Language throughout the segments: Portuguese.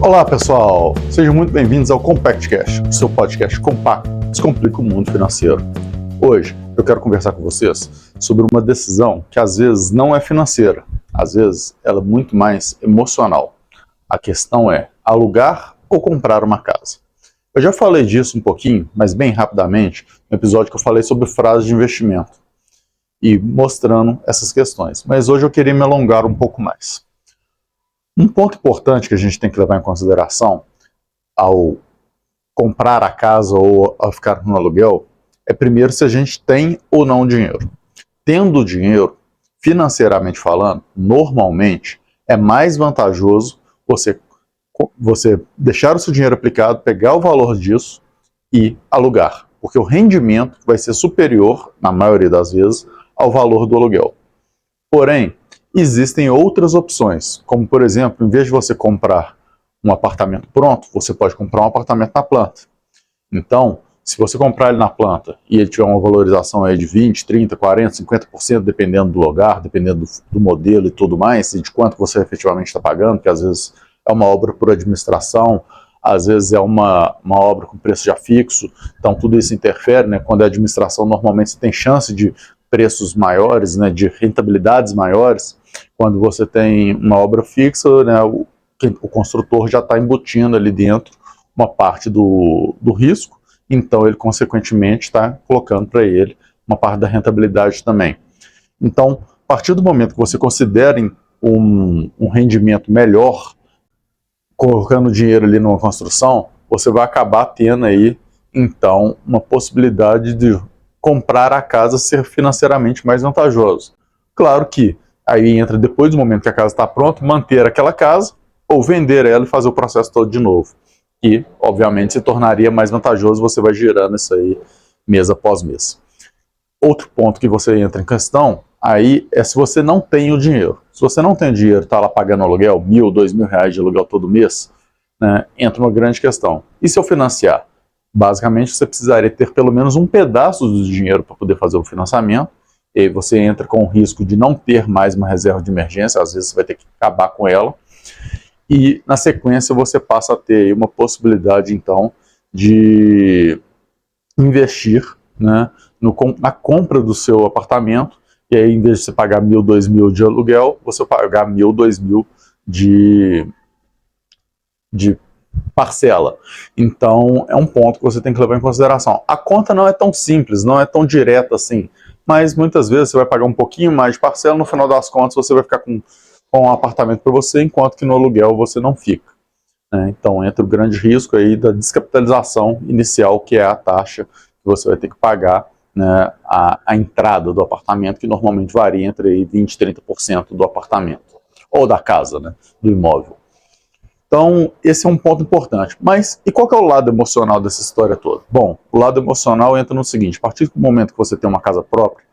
Olá pessoal, sejam muito bem-vindos ao CompactCast, o seu podcast compacto que descomplica o mundo financeiro. Hoje eu quero conversar com vocês sobre uma decisão que às vezes não é financeira, às vezes ela é muito mais emocional. A questão é alugar ou comprar uma casa. Eu já falei disso um pouquinho, mas bem rapidamente, no episódio que eu falei sobre frases de investimento e mostrando essas questões, mas hoje eu queria me alongar um pouco mais. Um ponto importante que a gente tem que levar em consideração ao comprar a casa ou ao ficar no aluguel é primeiro se a gente tem ou não dinheiro. Tendo dinheiro, financeiramente falando, normalmente é mais vantajoso você deixar o seu dinheiro aplicado, pegar o valor disso e alugar, porque o rendimento vai ser superior, na maioria das vezes, ao valor do aluguel. Porém, existem outras opções, como por exemplo, em vez de você comprar um apartamento pronto, você pode comprar um apartamento na planta. Então, se você comprar ele na planta e ele tiver uma valorização aí de 20, 30, 40, 50%, dependendo do lugar, dependendo do modelo e tudo mais, e de quanto você efetivamente está pagando, que às vezes é uma obra por administração, às vezes é uma obra com preço já fixo, então tudo isso interfere, né? Quando é administração, normalmente você tem chance de preços maiores, né, de rentabilidades maiores. Quando você tem uma obra fixa, né, o construtor já está embutindo ali dentro uma parte do risco, então ele consequentemente está colocando para ele uma parte da rentabilidade também. Então, a partir do momento que você considera um rendimento melhor, colocando dinheiro ali numa construção, você vai acabar tendo aí, então, uma possibilidade de comprar a casa ser financeiramente mais vantajoso. Claro que aí entra, depois do momento que a casa está pronta, manter aquela casa ou vender ela e fazer o processo todo de novo. E, obviamente, se tornaria mais vantajoso, você vai girando isso aí mês após mês. Outro ponto que você entra em questão, aí é se você não tem o dinheiro. Se você não tem o dinheiro, está lá pagando aluguel, R$1.000, R$2.000 de aluguel todo mês, né, entra uma grande questão. E se eu financiar? Basicamente, você precisaria ter pelo menos um pedaço do dinheiro para poder fazer o financiamento, e aí você entra com o risco de não ter mais uma reserva de emergência, às vezes você vai ter que acabar com ela, e na sequência você passa a ter uma possibilidade, então, de investir, né, na compra do seu apartamento, e aí em vez de você pagar R$1.000, R$2.000 de aluguel, você pagar R$1.000, R$2.000 de parcela. Então, é um ponto que você tem que levar em consideração. A conta não é tão simples, não é tão direta assim, mas muitas vezes você vai pagar um pouquinho mais de parcela, no final das contas você vai ficar com um apartamento para você, enquanto que no aluguel você não fica. Né? Então, entra o grande risco aí da descapitalização inicial, que é a taxa que você vai ter que pagar, né, a entrada do apartamento, que normalmente varia entre aí 20% e 30% do apartamento, ou da casa, né, do imóvel. Então, esse é um ponto importante. Mas, e qual que é o lado emocional dessa história toda? Bom, o lado emocional entra no seguinte: a partir do momento que você tem uma casa própria,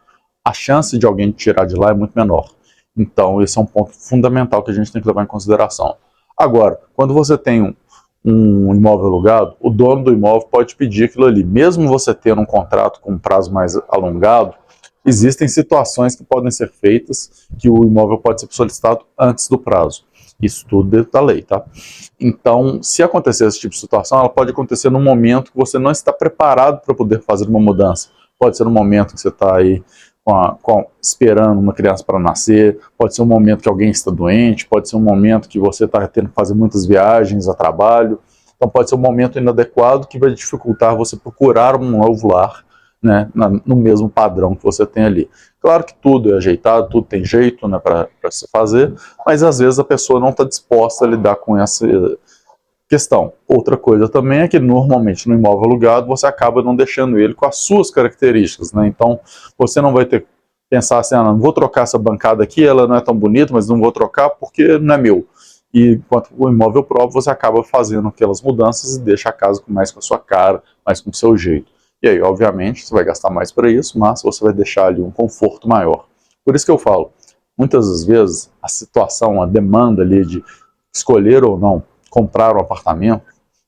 a chance de alguém te tirar de lá é muito menor. Então, esse é um ponto fundamental que a gente tem que levar em consideração. Agora, quando você tem um imóvel alugado, o dono do imóvel pode pedir aquilo ali. Mesmo você tendo um contrato com um prazo mais alongado, existem situações que podem ser feitas que o imóvel pode ser solicitado antes do prazo. Isso tudo dentro da lei, tá? Então, se acontecer esse tipo de situação, ela pode acontecer num momento que você não está preparado para poder fazer uma mudança. Pode ser no momento que você está aí esperando uma criança para nascer, pode ser um momento que alguém está doente, pode ser um momento que você está tendo que fazer muitas viagens a trabalho. Então, pode ser um momento inadequado que vai dificultar você procurar um novo lar, né, no mesmo padrão que você tem ali. Claro que tudo é ajeitado, tudo tem jeito, né, para se fazer, mas às vezes a pessoa não está disposta a lidar com essa questão. Outra coisa também é que normalmente no imóvel alugado você acaba não deixando ele com as suas características, né? Então você não vai ter que pensar assim, não vou trocar essa bancada aqui, ela não é tão bonita, mas não vou trocar porque não é meu. E enquanto o imóvel próprio, você acaba fazendo aquelas mudanças e deixa a casa mais com a sua cara, mais com o seu jeito. E aí, obviamente, você vai gastar mais para isso, mas você vai deixar ali um conforto maior. Por isso que eu falo, muitas das vezes, a situação, a demanda ali de escolher ou não comprar um apartamento,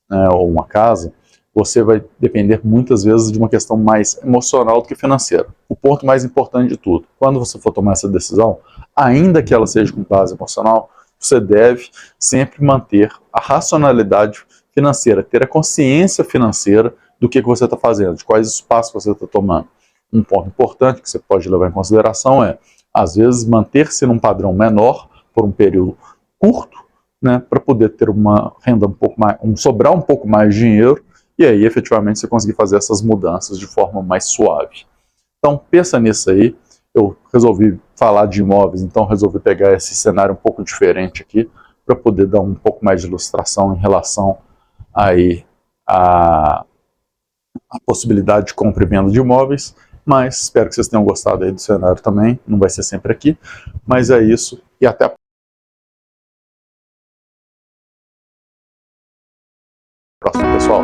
né, ou uma casa, você vai depender muitas vezes de uma questão mais emocional do que financeira. O ponto mais importante de tudo, quando você for tomar essa decisão, ainda que ela seja com base emocional, você deve sempre manter a racionalidade financeira, ter a consciência financeira do que você está fazendo, de quais passos você está tomando. Um ponto importante que você pode levar em consideração é, às vezes, manter-se num padrão menor por um período curto, né, para poder ter uma renda um pouco mais, sobrar um pouco mais de dinheiro, e aí efetivamente você conseguir fazer essas mudanças de forma mais suave. Então pensa nisso aí. Eu resolvi falar de imóveis, então resolvi pegar esse cenário um pouco diferente aqui para poder dar um pouco mais de ilustração em relação aí a possibilidade de compra e venda de imóveis, mas espero que vocês tenham gostado aí do cenário também, não vai ser sempre aqui, mas é isso e até a próxima, pessoal.